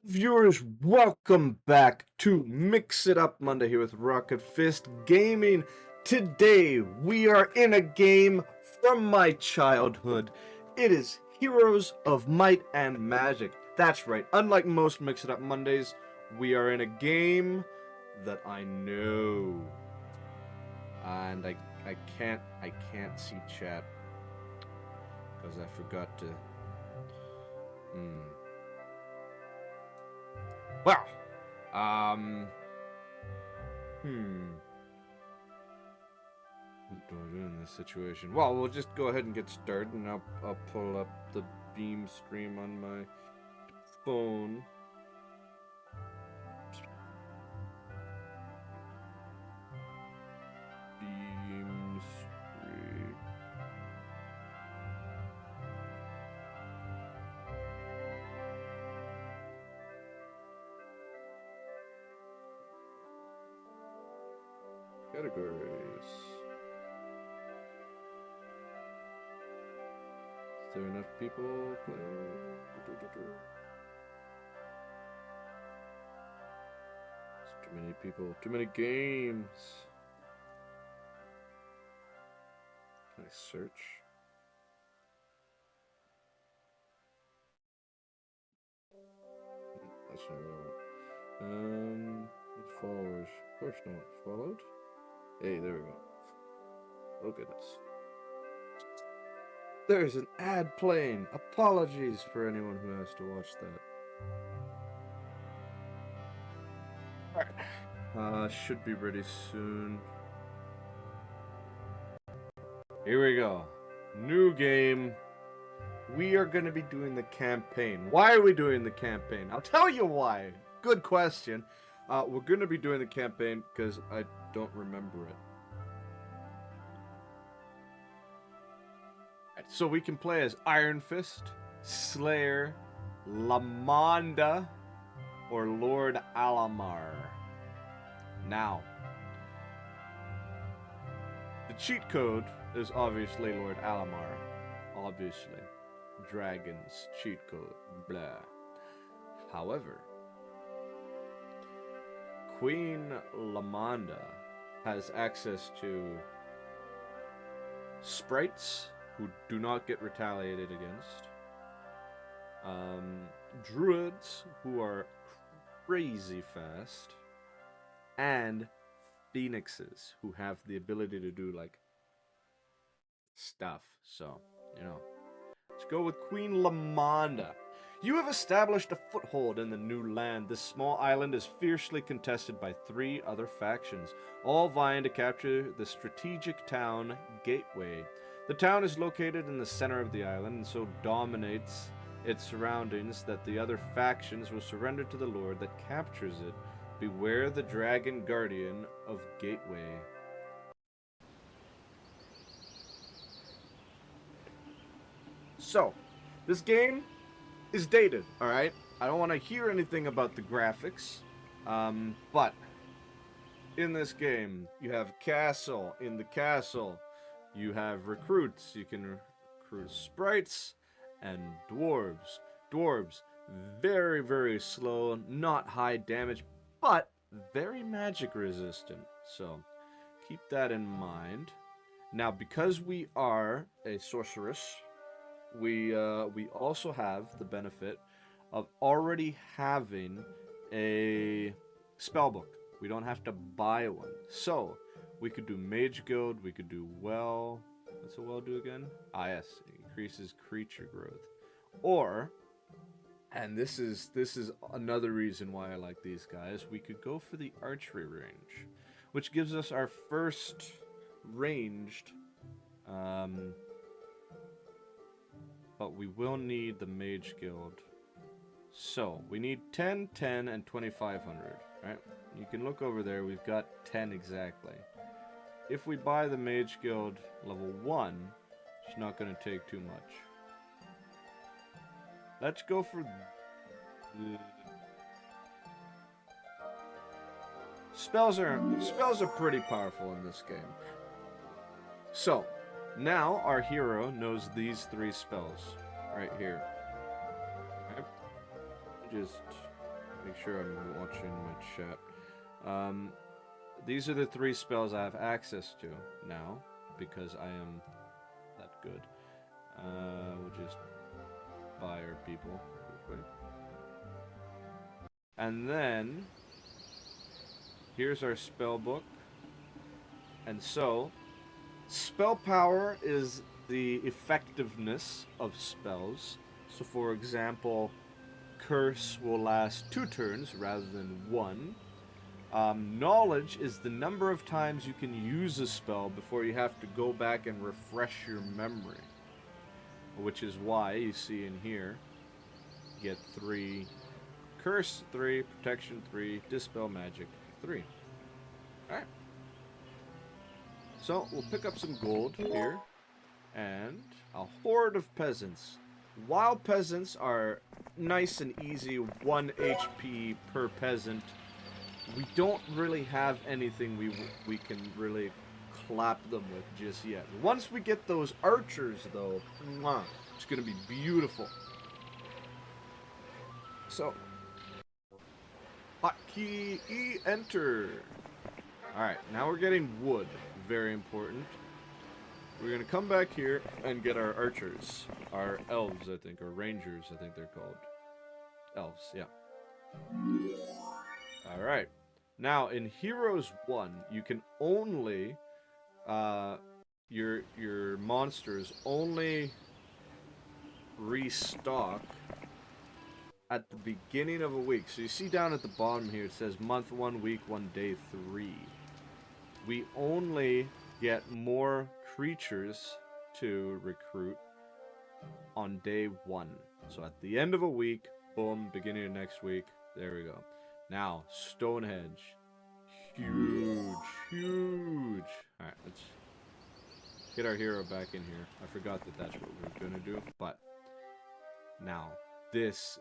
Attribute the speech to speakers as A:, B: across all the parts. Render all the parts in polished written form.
A: Viewers, welcome back to Mix It Up Monday here with Rocket Fist Gaming. Today, we are in a game from my childhood. It is Heroes of Might and Magic. That's right, unlike most Mix It Up Mondays, we are in a game that I know. And I can't see chat because I forgot to. Well, um, what do I do in this situation? Well, we'll just go ahead and get started, and I'll pull up the beam stream on my phone. Beam stream. Categories. Is there enough people playing? Too many people. Too many games. Can I search? That's not what I want. Followers. Of course not. Followed? Hey, there we go. Oh goodness. There's an ad playing. Apologies for anyone who has to watch that. Alright. Should be ready soon. Here we go. New game. We are going to be doing the campaign. Why are we doing the campaign? I'll tell you why. Good question. We're going to be doing the campaign because I don't remember it. So we can play as Iron Fist, Slayer, Lamanda, or Lord Alamar. Now, the cheat code is obviously Lord Alamar. Obviously. Dragon's cheat code. Blah. However, Queen Lamanda has access to sprites who do not get retaliated against, druids who are crazy fast, and phoenixes who have the ability to do like stuff. So, let's go with Queen Lamanda. You have established a foothold in the new land. This small island is fiercely contested by 3 other factions, all vying to capture the strategic town Gateway. The town is located in the center of the island and so dominates its surroundings that the other factions will surrender to the lord that captures it. Beware the dragon guardian of Gateway. So, this game is dated, alright? I don't want to hear anything about the graphics, but in this game, you have castle. In the castle, you have recruits. You can recruit sprites and dwarves. Dwarves, very, very slow, not high damage, but very magic resistant. So, keep that in mind. Now, because we are a sorceress, we also have the benefit of already having a spell book. We don't have to buy one. So, we could do Mage Guild, we could do Well. What's a Well do again? Ah, yes, it increases creature growth. Or, and this is another reason why I like these guys, we could go for the archery range, which gives us our first ranged, but we will need the Mage Guild. So, we need 10, 10, and 2,500, right? You can look over there, we've got 10 exactly. If we buy the Mage Guild level 1, it's not going to take too much. Let's go for... Spells are pretty powerful in this game. So, now our hero knows these 3 spells right here. Okay. Just make sure I'm watching my chat. These are the 3 spells I have access to now, because I am that good. We'll just buy our people real quick. And then, here's our spell book. And so, spell power is the effectiveness of spells. So for example, Curse will last 2 turns rather than 1. Knowledge is the number of times you can use a spell before you have to go back and refresh your memory. Which is why you see in here, you get 3 Curse 3, Protection 3, Dispel Magic 3. Alright. So, we'll pick up some gold here. And a horde of peasants. Wild peasants are nice and easy, 1 HP per peasant. We don't really have anything we can really clap them with just yet. Once we get those archers, though, it's going to be beautiful. So, hotkey E, enter. Alright, now we're getting wood. Very important. We're going to come back here and get our archers. Our elves, I think, or rangers, I think they're called. Elves, yeah. Alright. Now, in Heroes 1, you can only... your monsters only restock at the beginning of a week. So you see down at the bottom here, it says month 1, week 1, day 3. We only get more creatures to recruit on day 1. So at the end of a week, boom, beginning of next week, there we go. Now, Stonehenge. Huge, huge. Alright, let's get our hero back in here. I forgot that that's what we were going to do, but now, this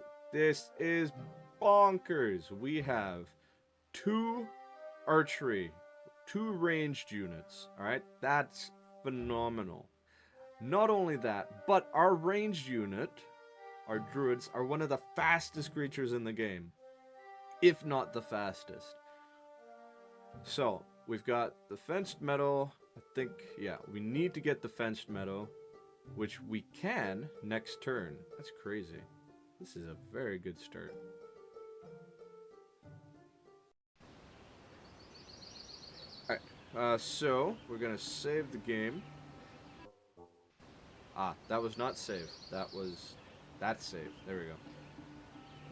A: is bonkers. We have 2 archery, 2 ranged units. Alright, that's phenomenal. Not only that, but our ranged unit, our druids, are one of the fastest creatures in the game. If not the fastest. So, we've got the fenced meadow. I think, yeah, we need to get the fenced meadow, which we can next turn. That's crazy. This is a very good start. Alright, so, we're gonna save the game. Ah, that was not save. That's save. There we go.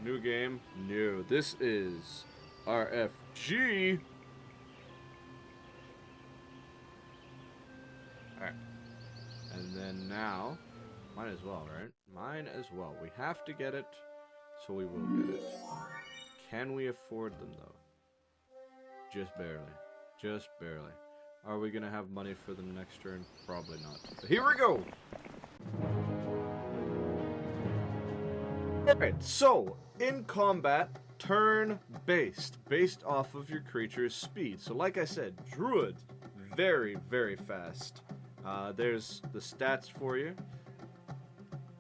A: New game, new. This is RFG. Alright. And then now, might as well, right? Mine as well. We have to get it, so we will get it. Can we afford them, though? Just barely. Just barely. Are we going to have money for them next turn? Probably not. But here we go! Alright, so, in combat, turn-based. Based off of your creature's speed. So like I said, Druid, very, very fast. There's the stats for you.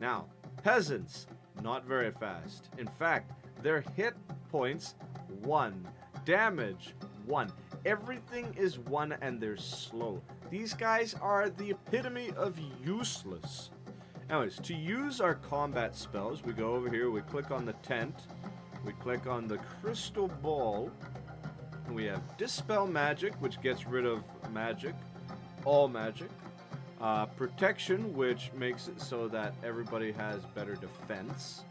A: Now, Peasants, not very fast. In fact, their hit points, 1. Damage, 1. Everything is 1 and they're slow. These guys are the epitome of useless. Anyways, to use our combat spells, we go over here, we click on the tent, we click on the crystal ball, and we have Dispel Magic, which gets rid of magic, all magic. Protection, which makes it so that everybody has better defense.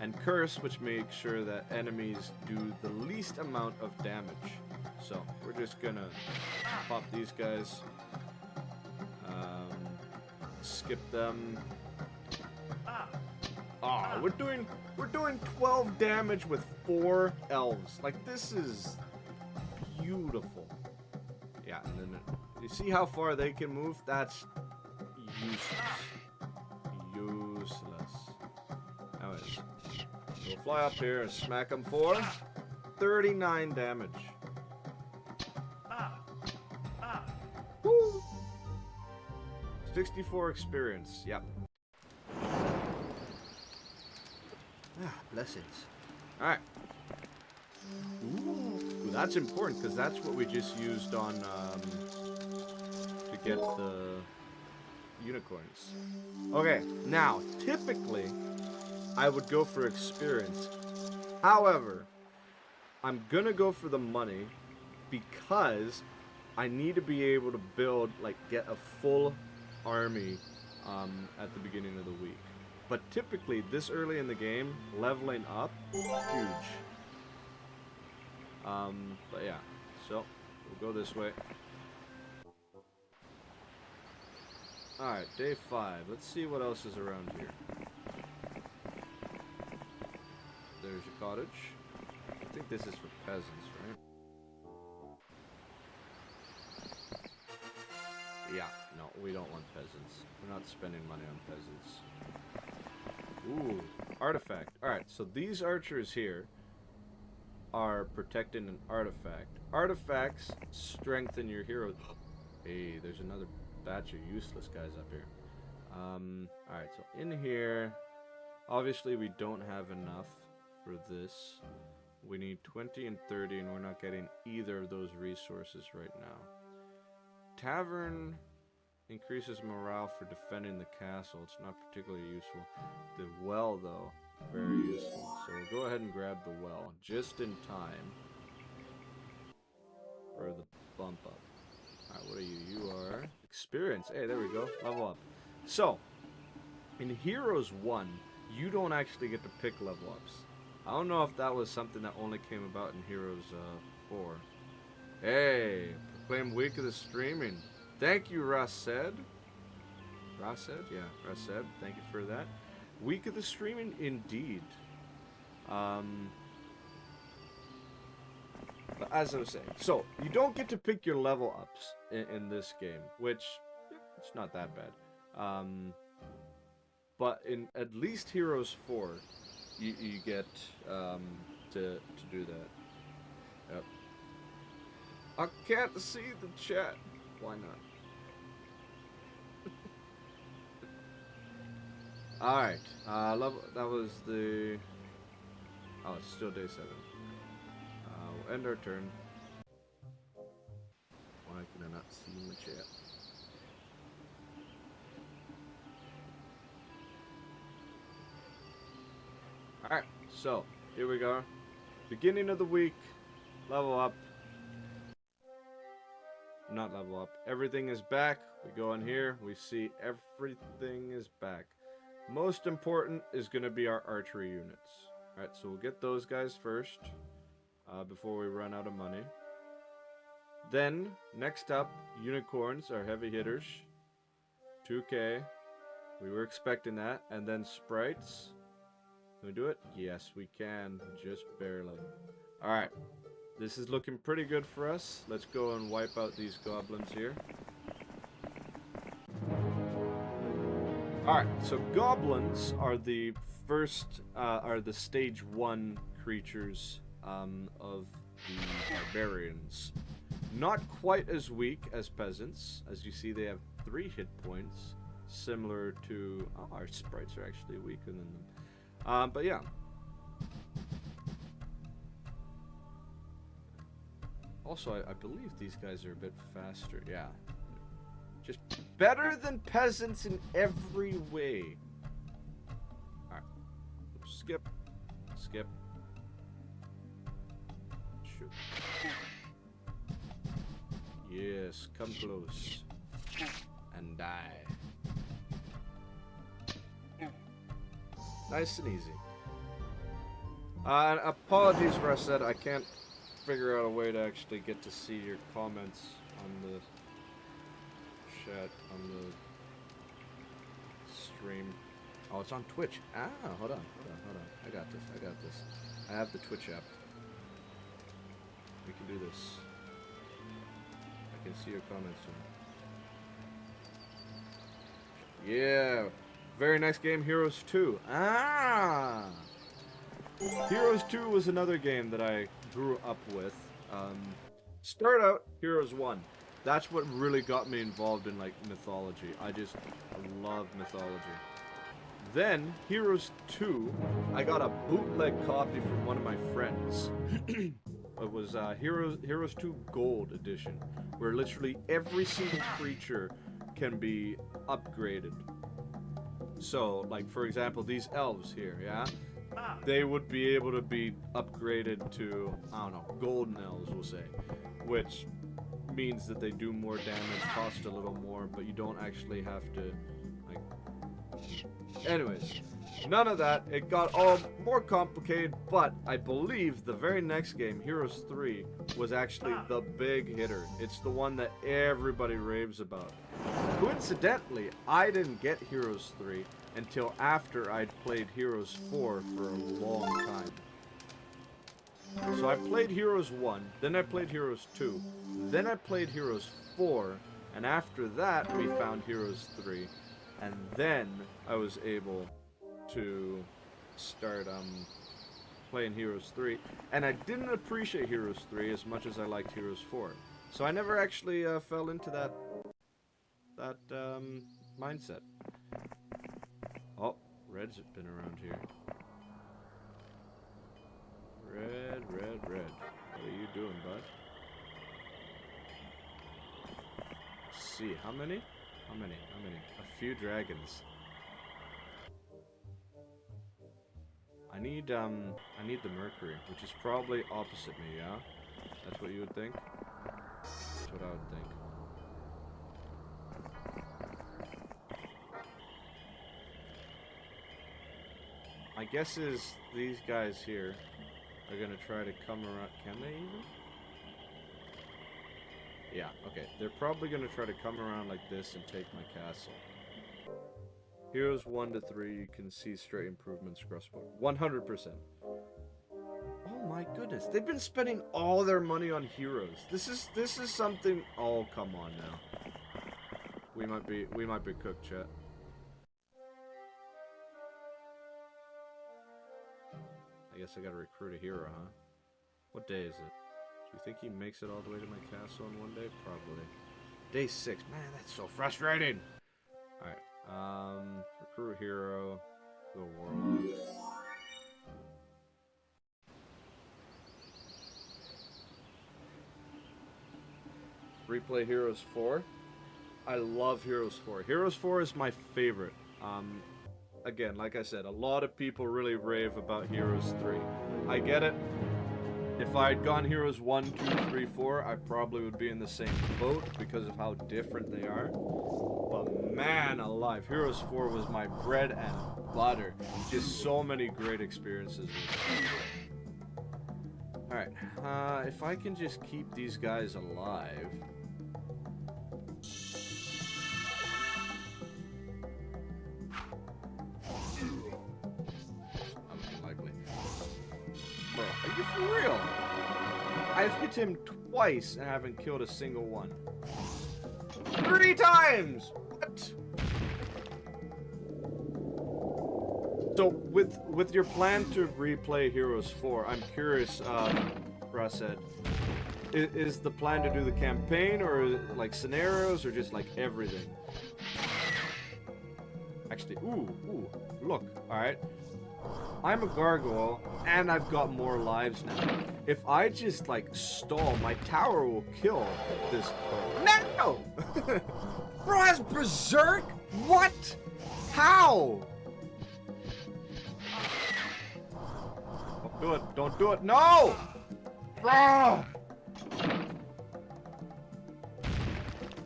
A: And Curse, which makes sure that enemies do the least amount of damage. So, we're just gonna pop these guys. Skip them. We're doing 12 damage with 4 elves. Like, this is beautiful. Yeah, and then you see how far they can move? That's useless. Anyways, we'll fly up here and smack them for 39 damage. Woo! 64 experience. Yep. Blessings. Alright. Ooh, that's important because that's what we just used on to get the unicorns. Okay, now typically I would go for experience. However, I'm gonna go for the money because I need to be able to build, like, get a full army at the beginning of the week. But typically, this early in the game, leveling up, huge. But yeah, so we'll go this way. Alright, day 5. Let's see what else is around here. There's a cottage. I think this is for peasants, right? Yeah, no, we don't want peasants. We're not spending money on peasants. Ooh, artifact. Alright, so these archers here are protecting an artifact. Artifacts strengthen your hero. Hey, there's another batch of useless guys up here. Alright, so in here, obviously we don't have enough for this. We need 20 and 30, and we're not getting either of those resources right now. Tavern increases morale for defending the castle. It's not particularly useful. The well, though, very useful. So we'll go ahead and grab the well just in time for the bump up. Alright, what are you? You are experience. Hey, there we go. Level up. So, in Heroes 1, you don't actually get to pick level ups. I don't know if that was something that only came about in Heroes 4. Hey, proclaim week of the streaming. Thank you, Rased. Rased? Yeah, Rased. Thank you for that. Week of the streaming, indeed. But as I was saying, so you don't get to pick your level ups in this game, which it's not that bad. But in at least Heroes 4, you get to do that. Yep. I can't see the chat. Why not? Alright, that was the... Oh, it's still day 7. We'll end our turn. Why can I not see my chat? Alright, so, here we go. Beginning of the week, level up. Not level up. Everything is back. We go in here, we see everything is back. Most important is going to be our archery units. Alright, so we'll get those guys first, before we run out of money. Then, next up, unicorns, our heavy hitters. 2k. We were expecting that. And then sprites. Can we do it? Yes, we can. Just barely. Alright. This is looking pretty good for us. Let's go and wipe out these goblins here. Alright, so goblins are the first, are the stage 1 creatures of the barbarians. Not quite as weak as peasants. As you see, they have 3 hit points, similar to... Oh, our sprites are actually weaker than them. But yeah. Also, I believe these guys are a bit faster. Yeah. Just better than peasants in every way. Alright. Skip. Skip. Shoot. Yes, come close. And die. Nice and easy. Apologies for I said I can't figure out a way to actually get to see your comments on the chat, on the stream. Oh, it's on Twitch. Ah, hold on. I got this. I have the Twitch app. We can do this. I can see your comments soon. Yeah. Very next game, Heroes 2. Ah! Heroes 2 was another game that I grew up with. Start out Heroes 1. That's what really got me involved in, like, mythology. I love mythology. Then, Heroes 2, I got a bootleg copy from one of my friends. It was Heroes 2 Gold Edition, where literally every single creature can be upgraded. So, like, for example, these elves here, yeah? They would be able to be upgraded to, I don't know, golden elves, we'll say. Which means that they do more damage, cost a little more, but you don't actually have to, like... Anyways, none of that. It got all more complicated, but I believe the very next game, Heroes 3, was actually the big hitter. It's the one that everybody raves about. Coincidentally, I didn't get Heroes 3 until after I'd played Heroes 4 for a long time. So I played Heroes 1, then I played Heroes 2, then I played Heroes 4, and after that we found Heroes 3. And then I was able to start playing Heroes 3. And I didn't appreciate Heroes 3 as much as I liked Heroes 4. So I never actually fell into that mindset. Oh, Red's been around here. Red. What are you doing, bud? Let's see, how many? How many? A few dragons. I need the Mercury, which is probably opposite me, yeah? That's what you would think? That's what I would think. My guess is these guys here are gonna try to come around. Can they even? Yeah, okay. They're probably gonna try to come around like this and take my castle. Heroes 1 to 3, you can see straight improvements across the board. 100%. Oh my goodness, they've been spending all their money on heroes. This is something. Oh, come on now. We might be cooked, chat. I guess I gotta recruit a hero, huh? What day is it? Do you think he makes it all the way to my castle in one day? Probably. Day 6. Man, that's so frustrating. Alright. Recruit hero. The world. Replay Heroes 4. I love Heroes 4. Heroes 4 is my favorite. Again, like I said, a lot of people really rave about Heroes 3. I get it. If I had gone Heroes 1, 2, 3, 4, I probably would be in the same boat because of how different they are. But man alive, Heroes 4 was my bread and butter. Just so many great experiences with it. Alright, if I can just keep these guys alive... Bro, are you for real? I've hit him twice and haven't killed a single one. 3 times! What? So, with your plan to replay Heroes 4, I'm curious, Rased, is the plan to do the campaign, or like scenarios, or just like everything? Actually, ooh, look, alright. I'm a gargoyle, and I've got more lives now. If I just, like, stall, my tower will kill this... No! Bro has Berserk? What? How? Don't do it. Don't do it. No! Bro!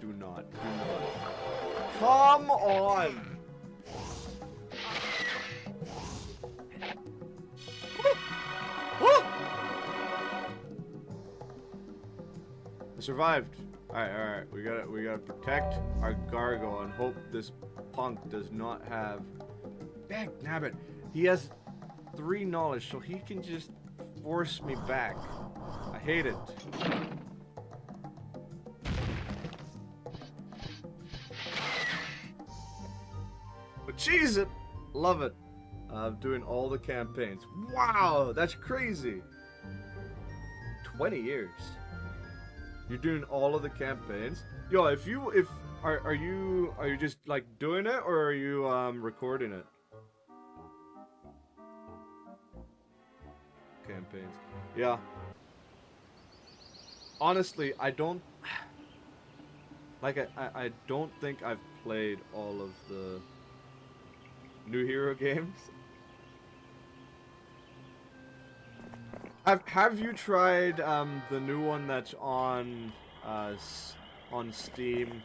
A: Do not. Come on! Survived. Alright. We gotta protect our gargoyle and hope this punk does not have... Dang nabbit. He has 3 knowledge, so he can just force me back. I hate it. But cheese it! Love it. I'm doing all the campaigns. Wow, that's crazy. 20 years. You're doing all of the campaigns. Yo, are you just like doing it, or are you recording it? campaigns. Yeah. Honestly, I don't... Like, I don't think I've played all of the new hero games. Have you tried the new one that's on Steam?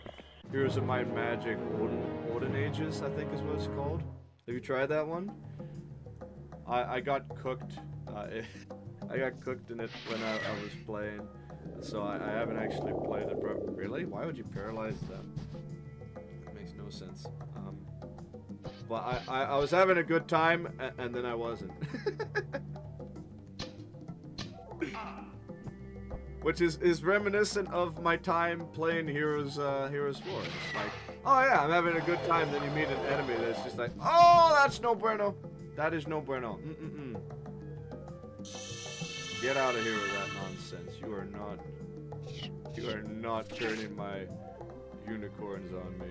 A: Heroes of Might and Magic Olden Ages, I think is what it's called. Have you tried that one? I got cooked. I got cooked in it when I was playing, so I haven't actually played it. Really? Why would you paralyze them? That makes no sense. But I was having a good time, and then I wasn't. Which is reminiscent of my time playing Heroes 4. It's like, oh yeah, I'm having a good time, then you meet an enemy that's just like, oh, that's no bueno. That is no bueno. Get out of here with that nonsense. You are not turning my unicorns on me.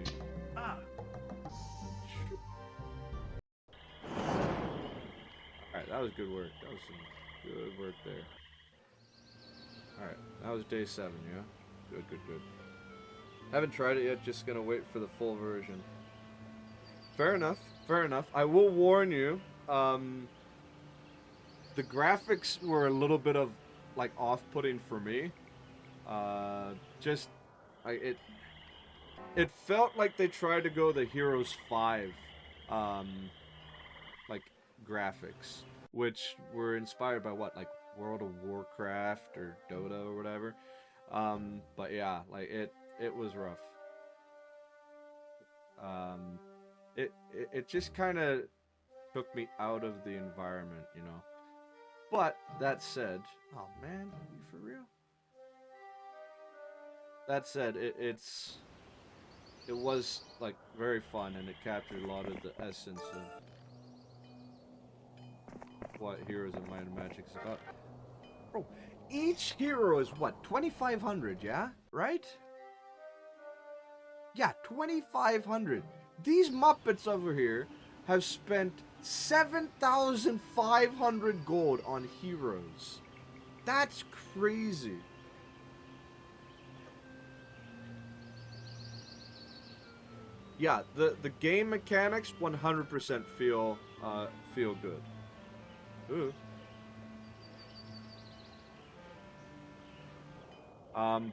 A: Alright, that was good work. That was some good work there. Alright, that was day 7, yeah? Good. Haven't tried it yet, just gonna wait for the full version. Fair enough. I will warn you, the graphics were a little bit of, like, off-putting for me. It felt like they tried to go the Heroes 5, like, graphics, which were inspired by what, like, World of Warcraft or Dota or whatever. But yeah, like, it was rough. It just kind of took me out of the environment, you know. But that said, oh man, are you for real? That said, it was like very fun, and it captured a lot of the essence of what Heroes of Might and Magic is about. Bro, each hero is what, 2,500, yeah? Right? Yeah, 2,500. These Muppets over here have spent 7,500 gold on heroes. That's crazy. Yeah, the game mechanics 100% feel good. Ooh.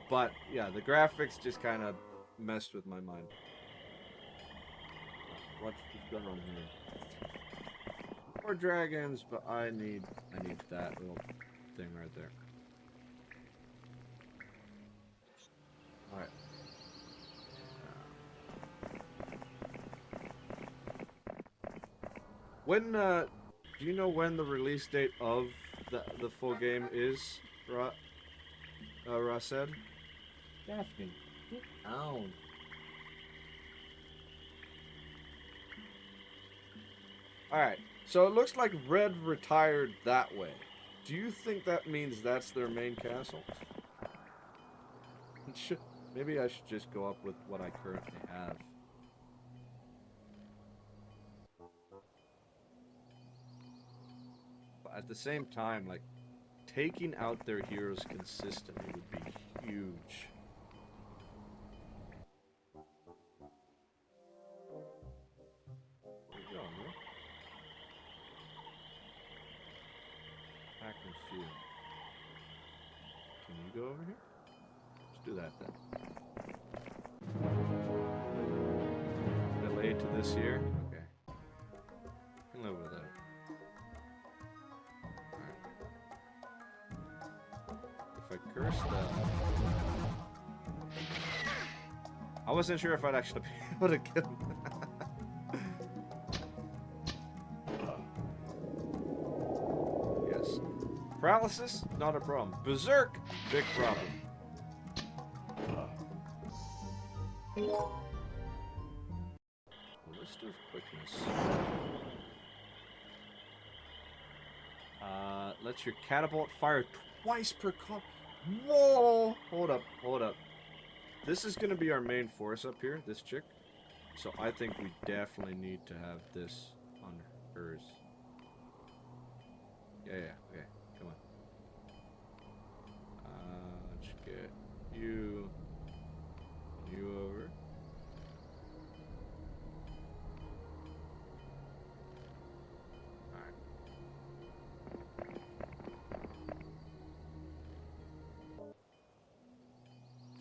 A: But yeah, the graphics just kind of messed with my mind. What's going on here? More dragons, but I need that little thing right there. All right. When do you know when the release date of the full game is, Ross said? Daphne, get down. Alright, so it looks like Red retired that way. Do you think that means that's their main castle? Maybe I should just go up with what I currently have. But at the same time, like, taking out their heroes consistently would be huge. Where you going, man? Pack and Field. Can you go over here? Let's do that then. Delayed to this year? Okay. I can live with that. If I curse that... I wasn't sure if I'd actually be able to kill him. Yes. Paralysis? Not a problem. Berserk? Big problem. List of quickness. Lets your catapult fire twice per comp. Whoa! Hold up. This is gonna be our main force up here, this chick. So I think we definitely need to have this on hers. Yeah, okay, come on.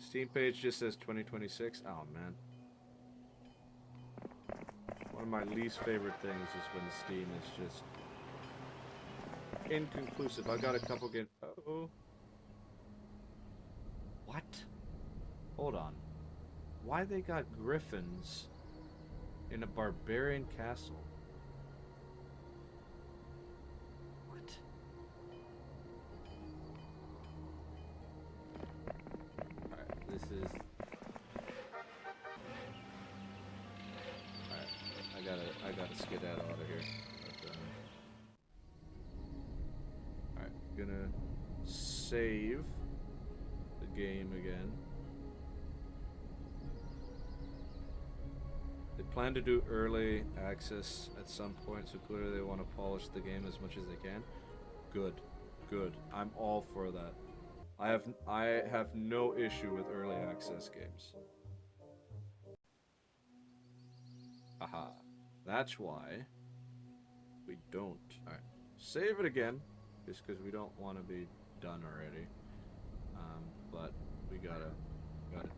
A: Steam page just says 2026. Oh, man. One of my least favorite things is when Steam is just inconclusive. I got a couple games. Uh-oh. What? Hold on. Why they got griffins in a barbarian castle? What? Alright, this is... Alright, I gotta skedaddle out of here. Alright, gonna save the game again. They plan to do early access at some point, so clearly they want to polish the game as much as they can. Good, good. I'm all for that. I have no issue with early access games. Aha. That's why we don't. Alright. Save it again, just because we don't want to be done already. But we gotta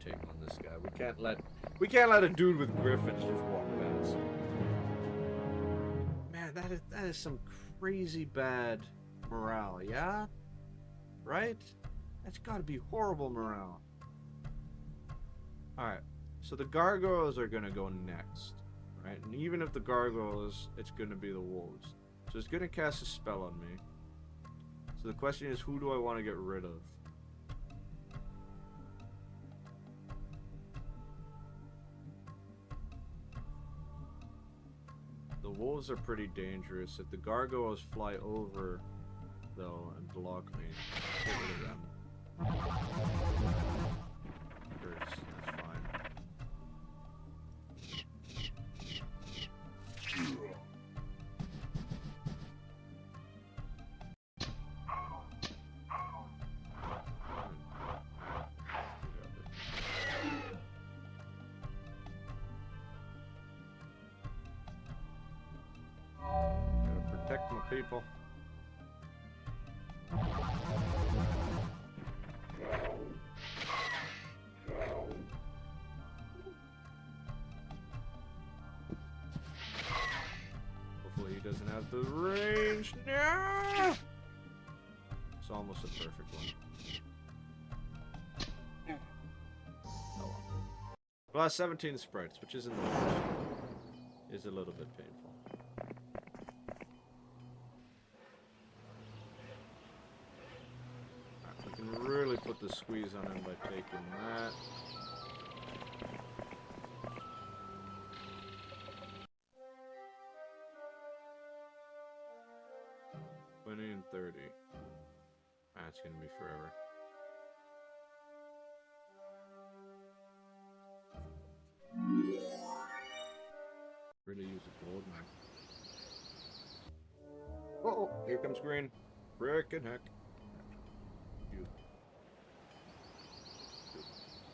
A: take on this guy. We can't let a dude with griffins just walk past. Man, that is some crazy bad morale, yeah? Right? That's gotta be horrible morale. Alright, so the gargoyles are gonna go next, right? And even if the gargoyles, it's gonna be the wolves. So it's gonna cast a spell on me. So the question is, who do I want to get rid of? The wolves are pretty dangerous. If the gargoyles fly over, though, and block me, get rid of them. Hurts, that's fine. Protect my people. Hopefully he doesn't have the range. No! It's almost a perfect one. Oh well. Plus 17 sprites, which isn't the worst. Is a little bit painful. Really put the squeeze on him by taking that. And 30. That's gonna be forever. Really use a gold mine. Oh, here comes green. Frickin' heck. You.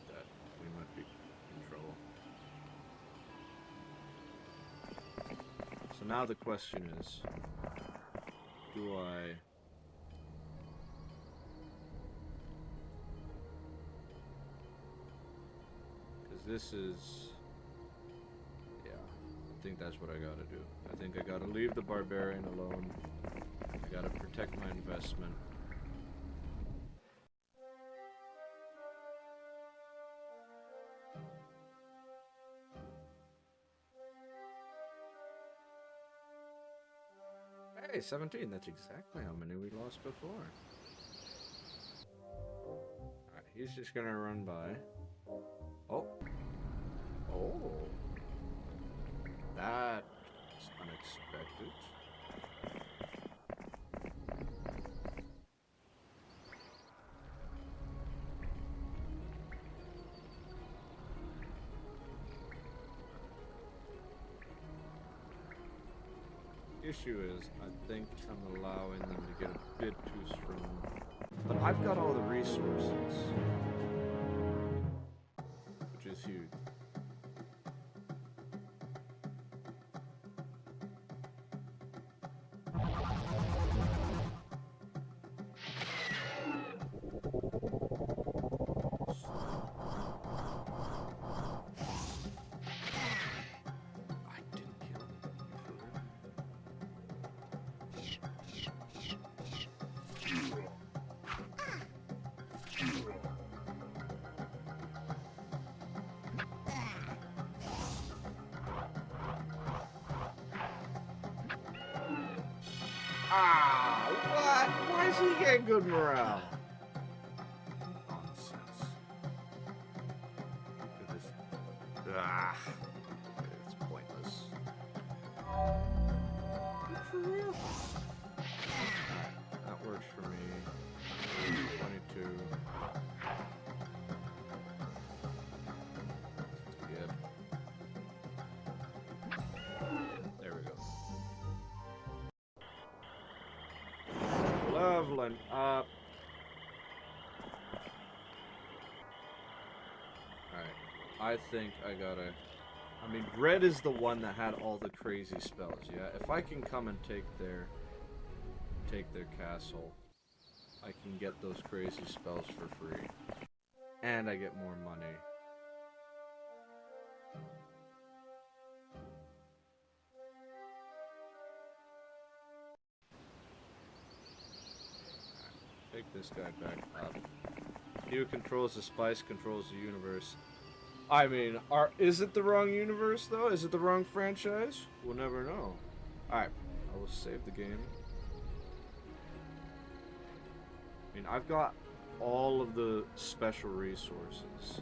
A: That we might be in trouble. So now the question is, do I... Because this is... Yeah, I think that's what I gotta do. I think I gotta leave the barbarian alone. I gotta protect my investment. Hey, 17. That's exactly how many we lost before. Alright, he's just gonna run by. Oh. Oh. That's unexpected. Issue is, I think I'm allowing them to get a bit too strong. But I've got all the resources, which is huge. Ah, what? Why is he getting good morale? Nonsense. Look at this. Ah, it's pointless. For real? Alright, that works for me. 22. Good. There we go. Leveling up. Alright, I think I gotta... I mean, red is the one that had all the crazy spells, yeah? If I can come and take their castle, I can get those crazy spells for free. And I get more money. Take this guy back up. He who controls the spice controls the universe. I mean, is it the wrong universe, though? Is it the wrong franchise? We'll never know. Alright, I will save the game. I mean, I've got all of the special resources.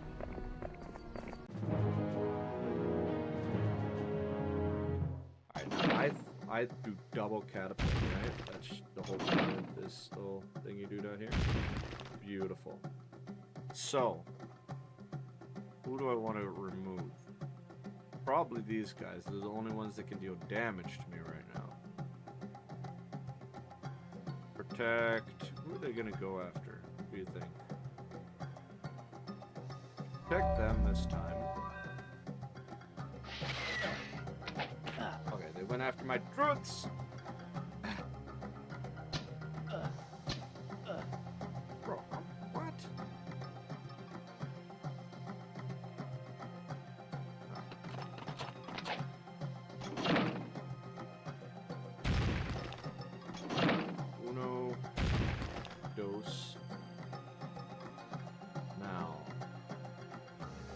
A: I do double catapult, right? That's the whole point of this little thing you do down here. Beautiful. So, who do I want to remove? Probably these guys. They're the only ones that can deal damage to me right now. Protect. Who are they going to go after? What do you think? Protect them this time. Okay, they went after my truths. Bro, what? Uno, dos. Now,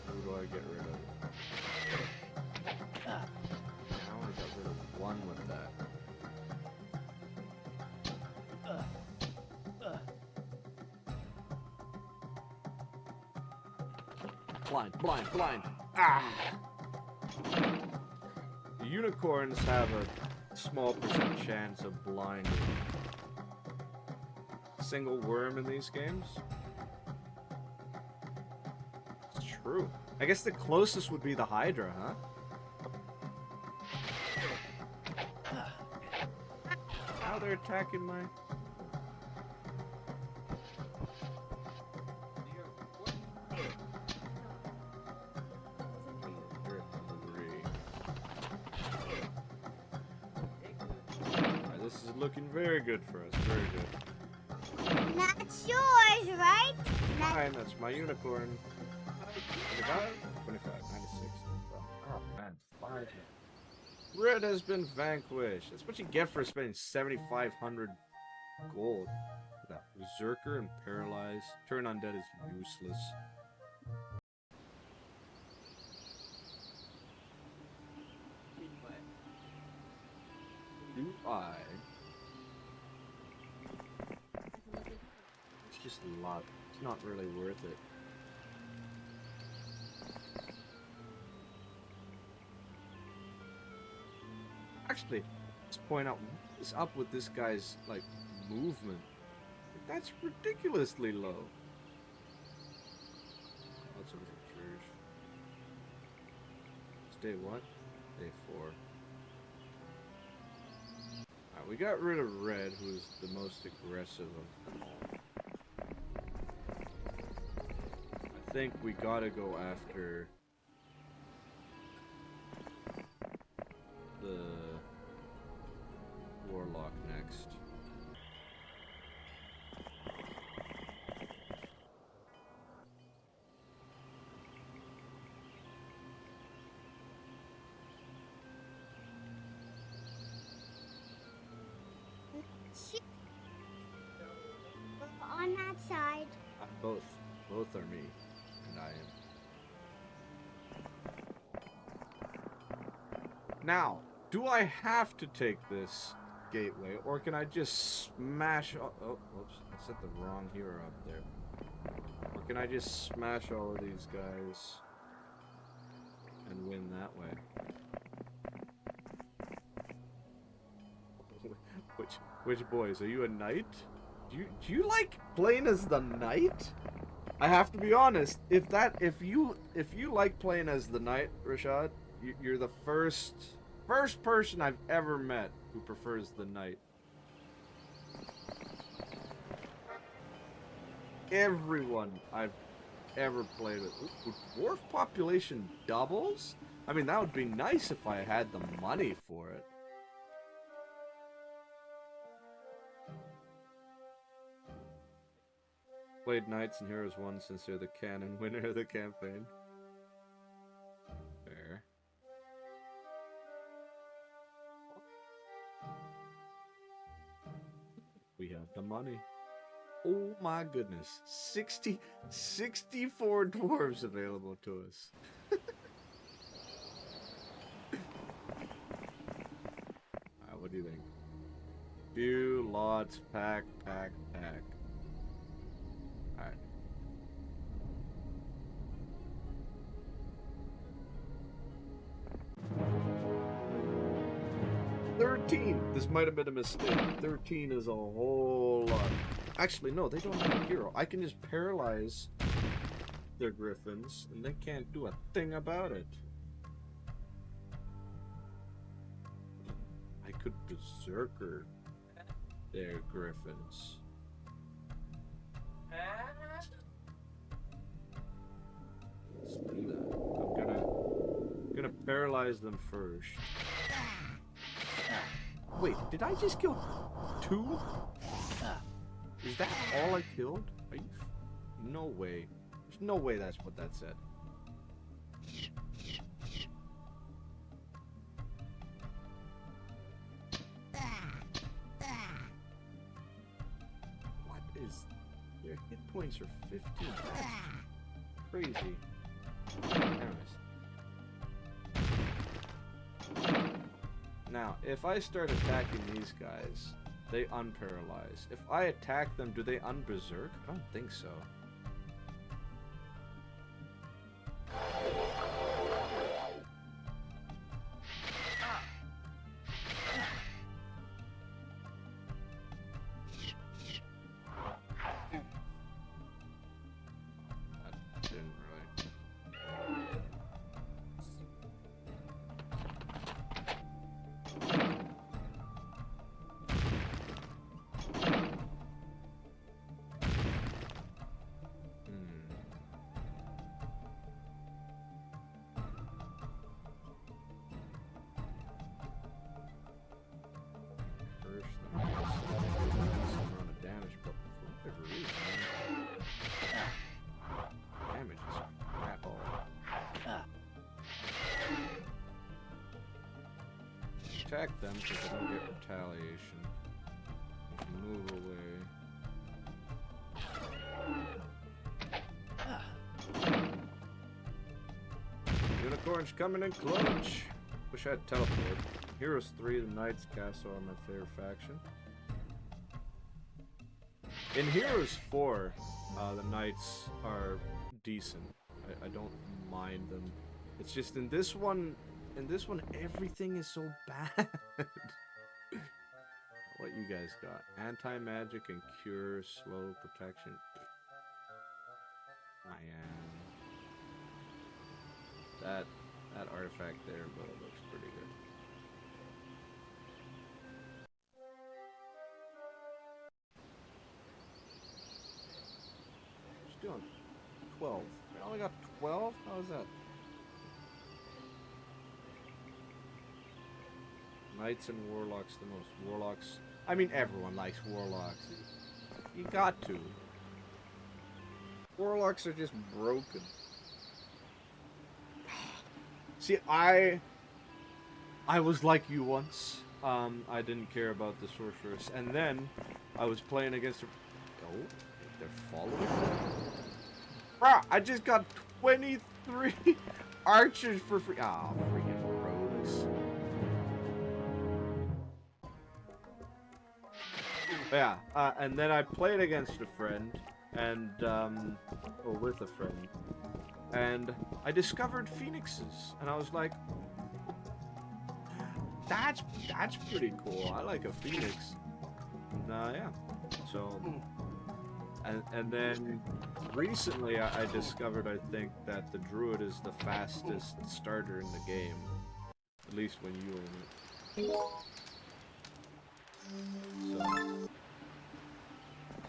A: who do I get rid of? I only got rid of one with that. Blind, blind, blind. Ah! Unicorns have a small % chance of blinding. Single worm in these games? It's true. I guess the closest would be the Hydra, huh? Now they're attacking my... Alright, this is looking very good for us, very good.
B: That's yours, right?
A: Fine, that's my unicorn. 25? 25, 96. Oh man, 5. Red has been vanquished. That's what you get for spending 7,500 gold. That Berserker and Paralyze. Turn undead is useless. Do I? It's just a lot. It's not really worth it. Actually, let's point out what is up with this guy's, like, movement. That's ridiculously low. Lots of church. It's day what? Day 4. Alright, we got rid of Red, who's the most aggressive of them all. I think we gotta go after the Warlock next.
B: On that side.
A: Both. Both are me. And I am. Now, do I have to take this gateway, or can I just smash... Oh, whoops. I set the wrong hero up there. Or can I just smash all of these guys and win that way? Which boys? Are you a knight? Do you like playing as the knight? I have to be honest. If you like playing as the knight, Rashad, you're the first person I've ever met who prefers the knight. Everyone I've ever played with. Would dwarf population doubles? I mean, that would be nice if I had the money for it. Played Knights and Heroes 1 since they're the canon winner of the campaign. Fair. We have the money. Oh my goodness. 64 dwarves available to us. What do you think? Few, lots, pack. Alright. This might have been a mistake. 13 is a whole lot. Actually, no, they don't have a hero. I can just paralyze their griffins, and they can't do a thing about it. I could berserker their griffins. Let's do that. I'm gonna paralyze them first. Wait, did I just kill 2? Is that all I killed? Are you? No way. There's no way that's what that said. What is... Their hit points are 15. That's crazy. Anyways. Now, if I start attacking these guys, they unparalyze. If I attack them, do they unberserk? I don't think so. That didn't really... Attack them because they don't get retaliation. Move away. Unicorns coming in clutch. Wish I had teleport. Heroes 3, the Knights Castle are my favorite faction. In Heroes 4, the Knights are decent. I don't mind them. It's just in this one, everything is so bad. What you guys got? Anti-magic and cure, slow protection. I am. That artifact there, but it looks pretty good. Just doing 12. I only got 12? How is that? Knights and Warlocks the most. Warlocks... I mean, everyone likes Warlocks. You got to. Warlocks are just broken. See, I was like you once. I didn't care about the Sorceress. And then, I was playing against her... Oh, they're following me? Bruh, I just got 23 archers for free. Ah, oh, freaking rogues. Yeah, and then I played against a friend, and, or with a friend, and I discovered phoenixes, and I was like, that's pretty cool. I like a phoenix. And, yeah, so, and then recently I discovered, I think, that the druid is the fastest starter in the game, at least when you own it. So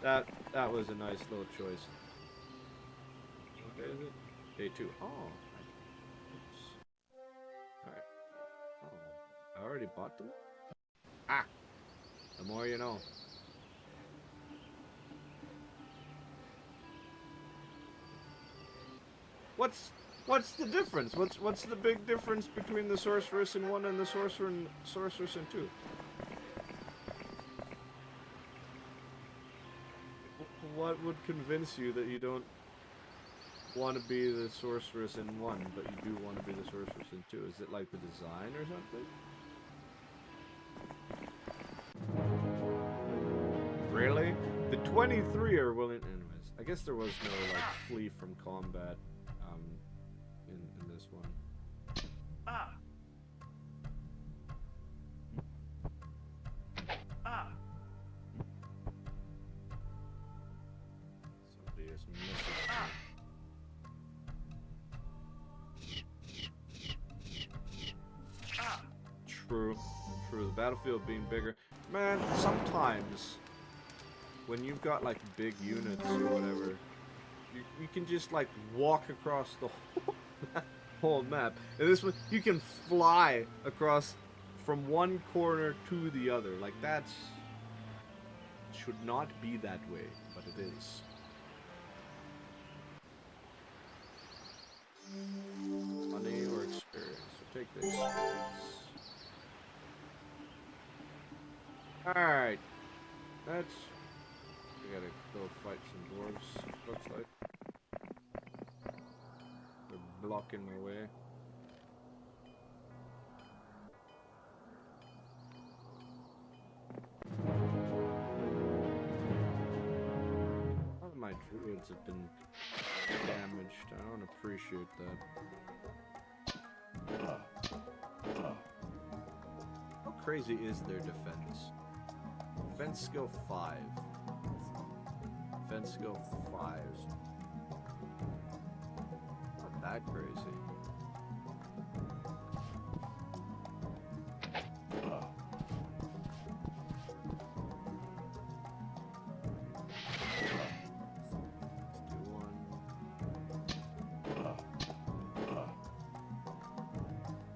A: that was a nice little choice. Okay, is it? Day 2. Oh. Oops. Alright. Oh. I already bought them? Ah! The more you know. What's the difference? What's the big difference between the sorceress in 1 and the sorceress in 2? What would convince you that you don't want to be the sorceress in 1, but you do want to be the sorceress in 2? Is it like the design or something? Really? The 23 are willing. Anyways, I guess there was no like flee from combat in this one.
C: Ah. Ah.
A: Somebody is missing.
C: Ah. Ah.
A: True. The battlefield being bigger. Man, sometimes when you've got like big units or whatever, you can just like walk across the whole map. And this one, you can fly across from one corner to the other. Like that's should not be that way, but it is. Money or experience? So take the experience. Alright. That's... We gotta go fight some dwarves, looks like. They're blocking my way. A lot of my druids have been damaged. I don't appreciate that. How crazy is their defense? Defense skill 5. Defense skill 5. Not that crazy.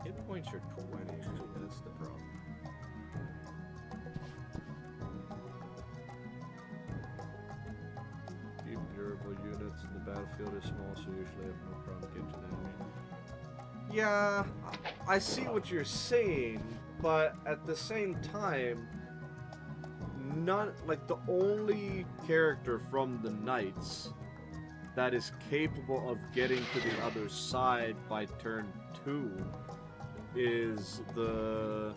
A: Hit points are 20, that's the problem. Deep durable units in the battlefield are small, so usually have no problem getting to the enemy. Yeah, I see what you're saying, but at the same time, not like the only character from the Knights that is capable of getting to the other side by turn 2 is the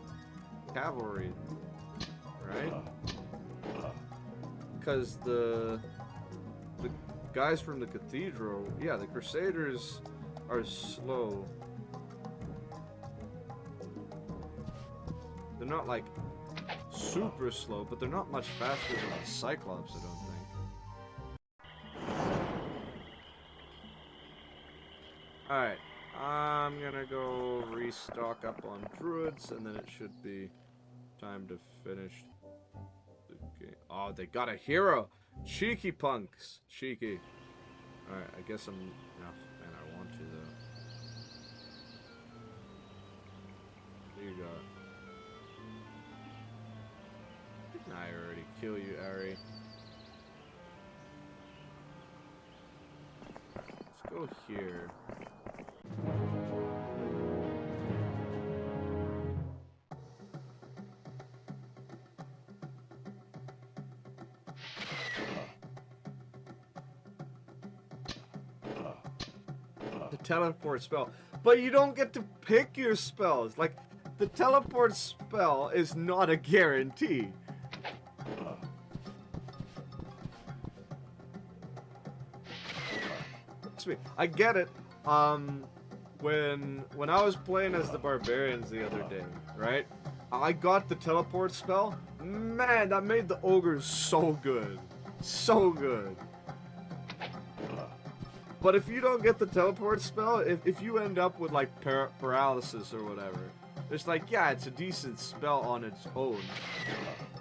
A: cavalry, right? Because the guys from the cathedral, yeah, the Crusaders are slow. They're not like super slow, but they're not much faster than the Cyclops, I don't think. Alright, I'm gonna go restock up on druids, and then it should be time to finish the game. Oh, they got a hero! Cheeky punks! Cheeky. Alright, I guess I'm... No, man, I want to, though. What do you got? I already kill you, Ari. Let's go here. The teleport spell. But you don't get to pick your spells. Like, the teleport spell is not a guarantee. trust me, I get it. When I was playing as the barbarians the other day, right? I got the teleport spell. Man, that made the ogres so good. So good. But if you don't get the teleport spell, if you end up with like paralysis or whatever, it's like, yeah, it's a decent spell on its own,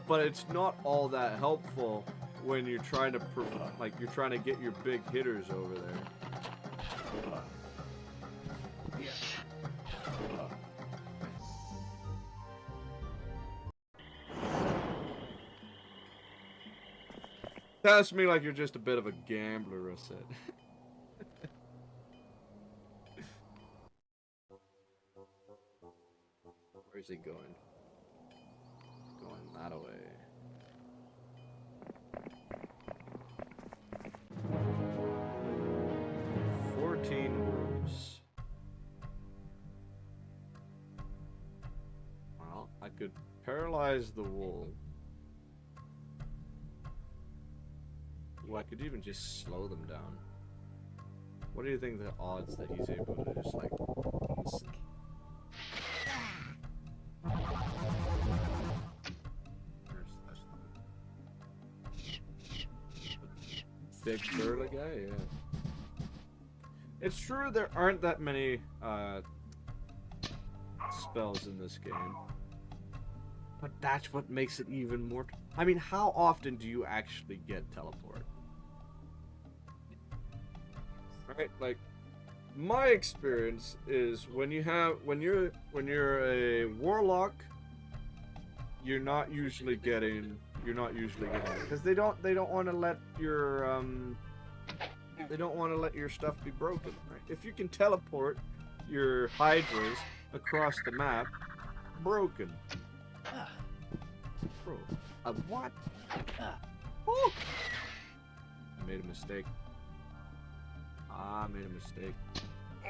A: but it's not all that helpful when you're trying to you're trying to get your big hitters over there. That's me like you're just a bit of a gambler, Russet. Where's he going? Going that way. Moves. Well, I could paralyze the wolf. Well, I could even just slow them down. What do you think the odds that he's able to just like... Big burly guy, yeah. It's true there aren't that many spells in this game. But that's what makes it even more... I mean, how often do you actually get teleport? Right, like my experience is when you're a warlock, you're not usually getting it because they don't want to let your stuff be broken. Right? If you can teleport your hydras across the map, broken. Bro, a what? I made a mistake. I made a mistake. I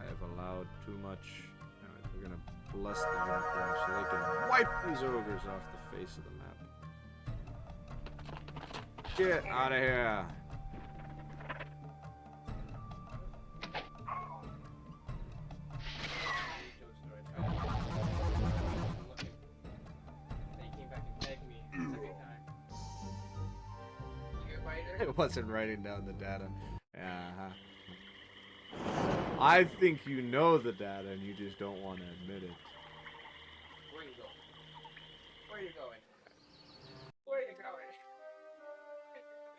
A: have allowed too much. Alright, we're gonna bless the unicorn so they can wipe these ogres off the face of the map. Get out of here! It wasn't writing down the data. I think you know the data and you just don't want to admit it.
D: Where are you going? Where are you going? Where are you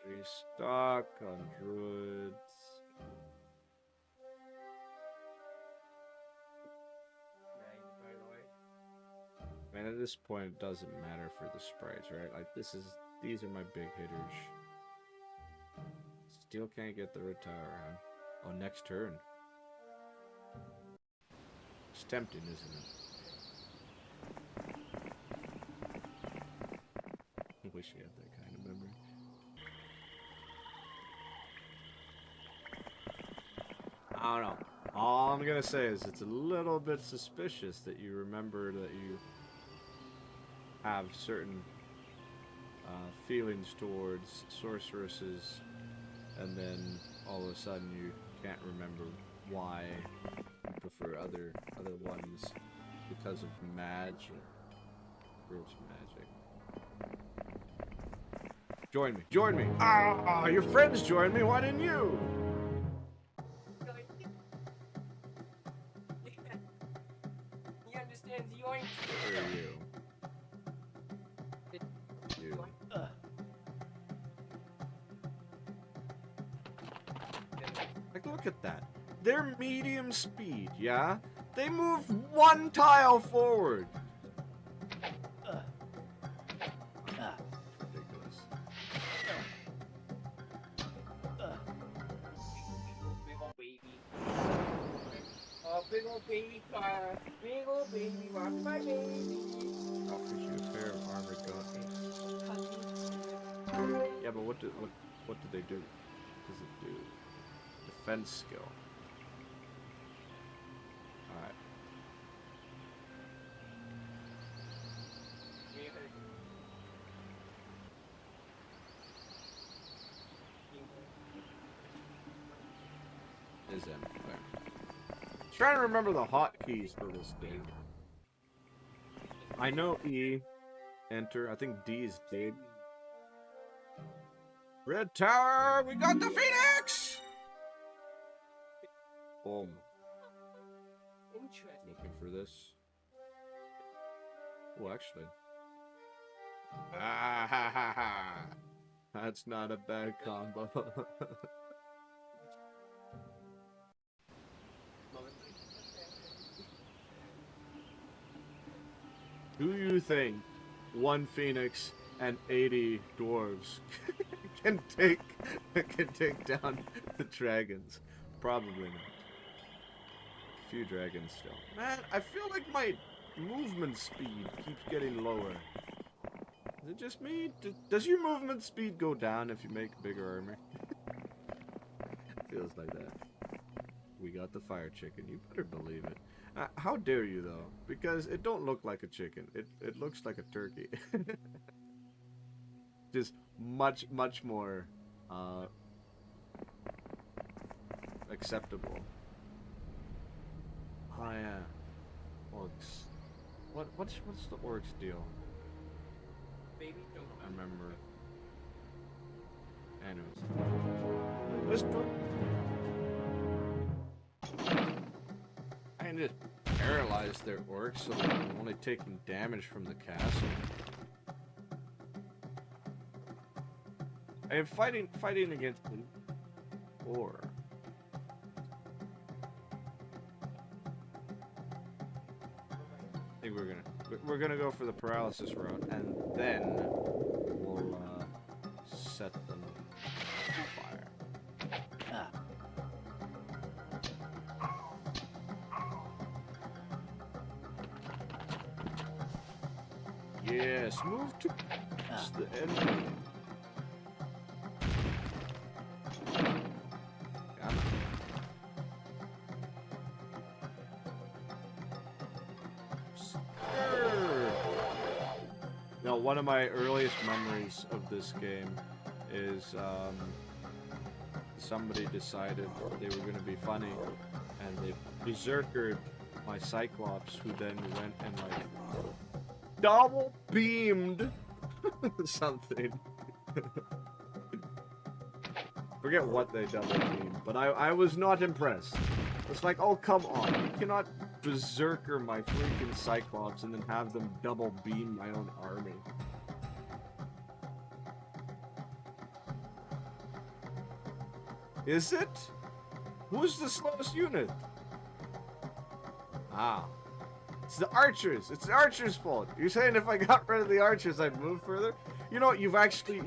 D: going?
A: Restock on druids. Man, at this point it doesn't matter for the sprites, right? Like these are my big hitters. Still can't get the retire on. Oh, next turn. It's tempting, isn't it? I wish you had that kind of memory. I don't know. All I'm gonna say is it's a little bit suspicious that you remember that you have certain feelings towards sorceresses, and then all of a sudden you can't remember why you prefer other ones because of magic. Gross magic. Join me. Join me. Ah, your friends joined me. Why didn't you?
D: He understands yoink.
A: Where are you? You. Like, look at that. They're medium speed, yeah? They move one tile forward. Ridiculous.
D: Big old baby. Oh, big old baby car. Big old baby, rock my baby.
A: Offers you a pair of armored gauntlets. Yeah, but what do they do? What does it do? Defense skill. Alright. is M. There. Trying to remember the hotkeys for this thing. I know E, enter. I think D is dig. Red Tower, we got the Phoenix! Boom.
D: Interesting.
A: Looking for this. Oh, actually. Ah ha ha ha. That's not a bad combo. Do you think one Phoenix and 80 dwarves can take down the dragons? Probably not. A few dragons still. Man, I feel like my movement speed keeps getting lower. Is it just me? Does your movement speed go down if you make bigger armor? Feels like that. We got the fire chicken. You better believe it. How dare you, though? Because it don't look like a chicken. It looks like a turkey. Just much more acceptable. Oh yeah, orcs. What's the orcs deal?
D: Baby, don't.
A: I remember. Anyways, let's go. I can just paralyze their orcs so they're only taking damage from the castle. I am fighting against them, or I think we're gonna go for the paralysis route, and then we'll set them on fire. Yes, move to the enemy. Now, one of my earliest memories of this game is somebody decided they were going to be funny, and they berserkered my Cyclops, who then went and like double beamed something. Forget what they double beamed, but I was not impressed. It's like, oh come on, you cannot berserker my freaking Cyclops and then have them double beam my own army. Is it? Who's the slowest unit? Ah. It's the archers. It's the archers' fault. You're saying if I got rid of the archers, I'd move further? You know what? You've actually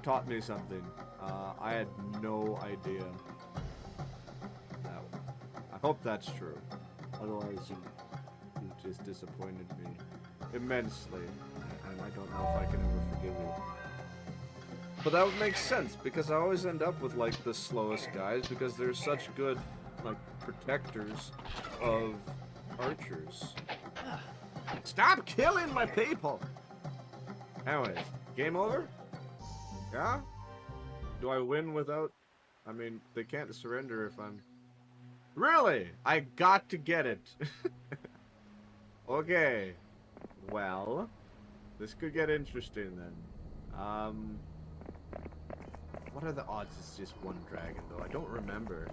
A: taught me something. I had no idea. I hope that's true. Otherwise, you just disappointed me immensely, and I don't know if I can ever forgive you. But that would make sense, because I always end up with like the slowest guys, because they're such good like protectors of archers. Stop killing my people! Anyways, game over? Yeah? Do I win without... I mean, they can't surrender if I'm... Really? I got to get it. Okay. Well, this could get interesting then. What are the odds it's just one dragon, though? I don't remember.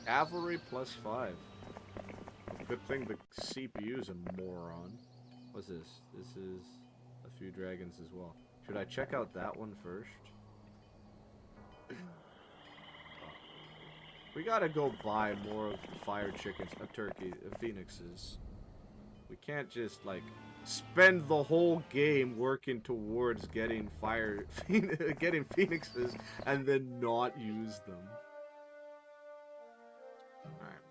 A: Cavalry +5. Good thing the CPU's a moron. What's this? This is a few dragons as well. Should I check out that one first? We gotta go buy more of the fire chickens, phoenixes. We can't just, like, spend the whole game working towards getting getting phoenixes and then not use them. Alright.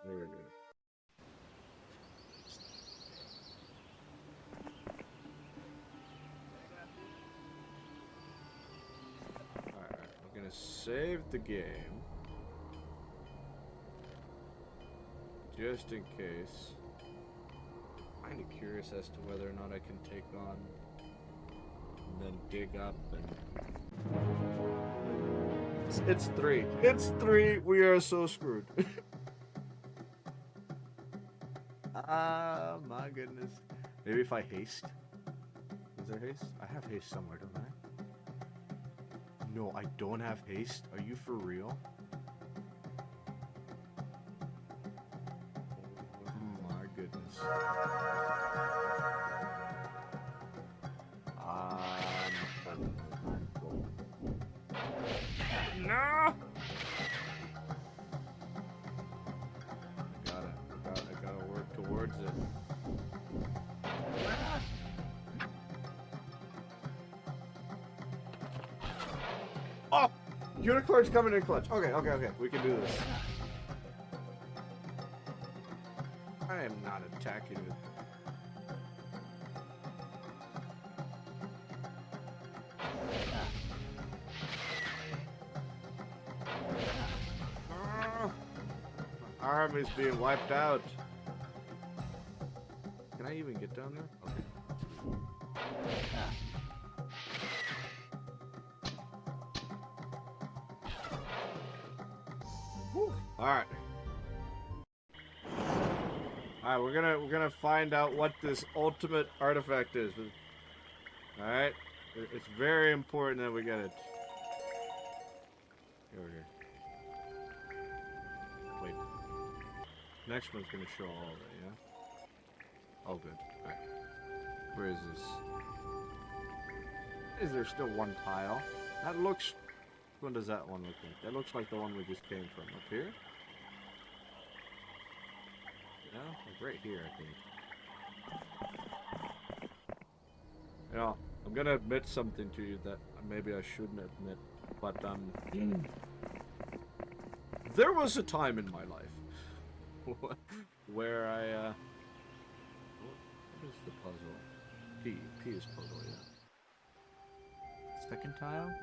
A: There we go. Alright, we're gonna save the game. just in case. Kind of curious as to whether or not I can take on and then dig up and. It's 3. It's 3. We are so screwed. Ah, my goodness. Maybe if I haste. Is there haste? I have haste somewhere, don't I? No, I don't have haste. Are you for real? Oh my goodness. No! I gotta work towards it. Oh! Unicorn's coming in clutch. Okay. We can do this. I am not attacking it. Army's being wiped out. Can I even get down there? Okay. Alright. Alright, we're gonna find out what this ultimate artifact is. Alright? It's very important that we get it. Here. Wait. Next one's gonna show all of it, yeah? Oh, good. Alright. Where is this? Is there still one tile? That looks... Which one does that one look like? That looks like the one we just came from. Up here? Yeah, like right here, I think. You know, I'm gonna admit something to you that maybe I shouldn't admit, but, there was a time in my life where I, what is the puzzle? P is puzzle, yeah. Second tile?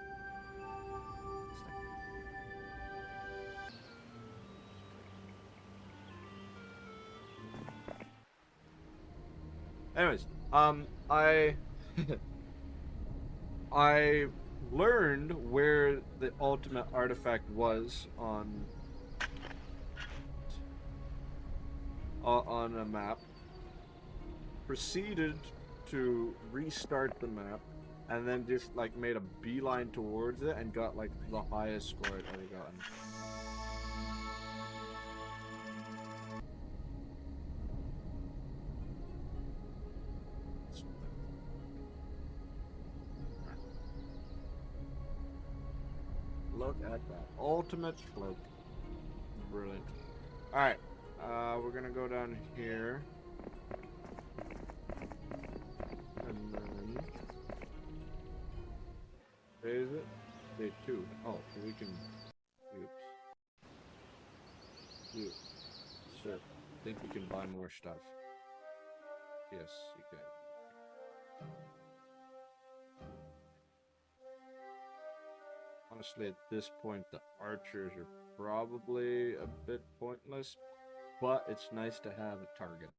A: Anyways, I learned where the ultimate artifact was on a map, proceeded to restart the map, and then just like made a beeline towards it and got like the highest score I'd ever gotten. Look at that. Ultimate cloak. Brilliant. Alright. We're gonna go down here. And then... Is it? Day 2. Oh, so we can... Oops. Sir, I think we can buy more stuff. Yes, you can. Honestly, at this point, the archers are probably a bit pointless, but it's nice to have a target.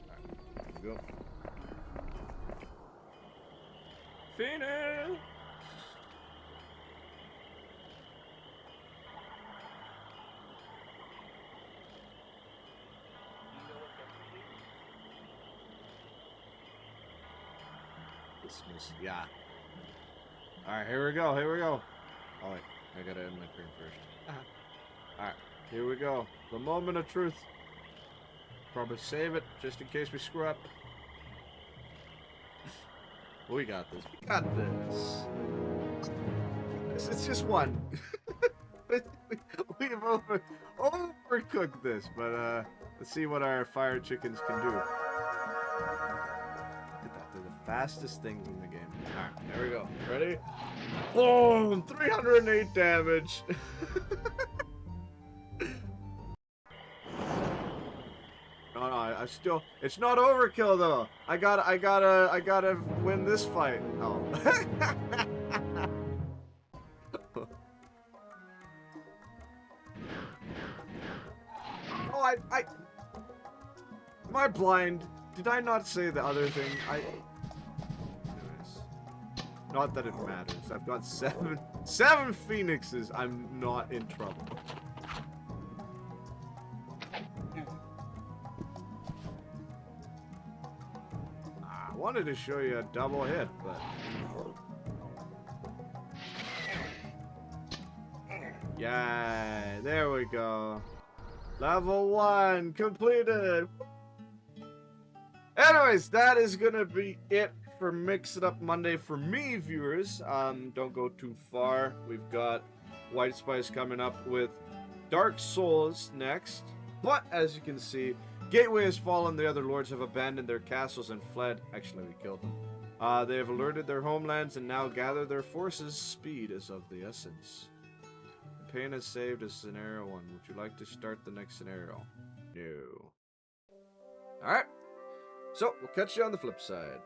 A: Alright, here we go. Phoenix! Yeah. Alright, here we go. Oh wait, I gotta end my turn first. Alright, here we go. The moment of truth. Probably save it just in case we screw up. We got this. We got this. It's just one. We've overcooked this, but let's see what our fire chickens can do. They're the fastest things in the game. Alright, there we go. Ready? Boom! 308 damage! I still, it's not overkill though. I gotta win this fight. Oh. Oh, am I blind? Did I not say the other thing? Anyways. Not that it matters. I've got seven phoenixes. I'm not in trouble. I wanted to show you a double hit, but... Yeah, there we go. Level 1 completed. Anyways, that is gonna be it for Mix It Up Monday for me, viewers. Don't go too far. We've got White Spice coming up with Dark Souls next. But as you can see, Gateway has fallen. The other lords have abandoned their castles and fled. Actually, we killed them. They have alerted their homelands and now gather their forces. Speed is of the essence. Pain has saved as scenario 1. Would you like to start the next scenario? No. Alright. So, we'll catch you on the flip side.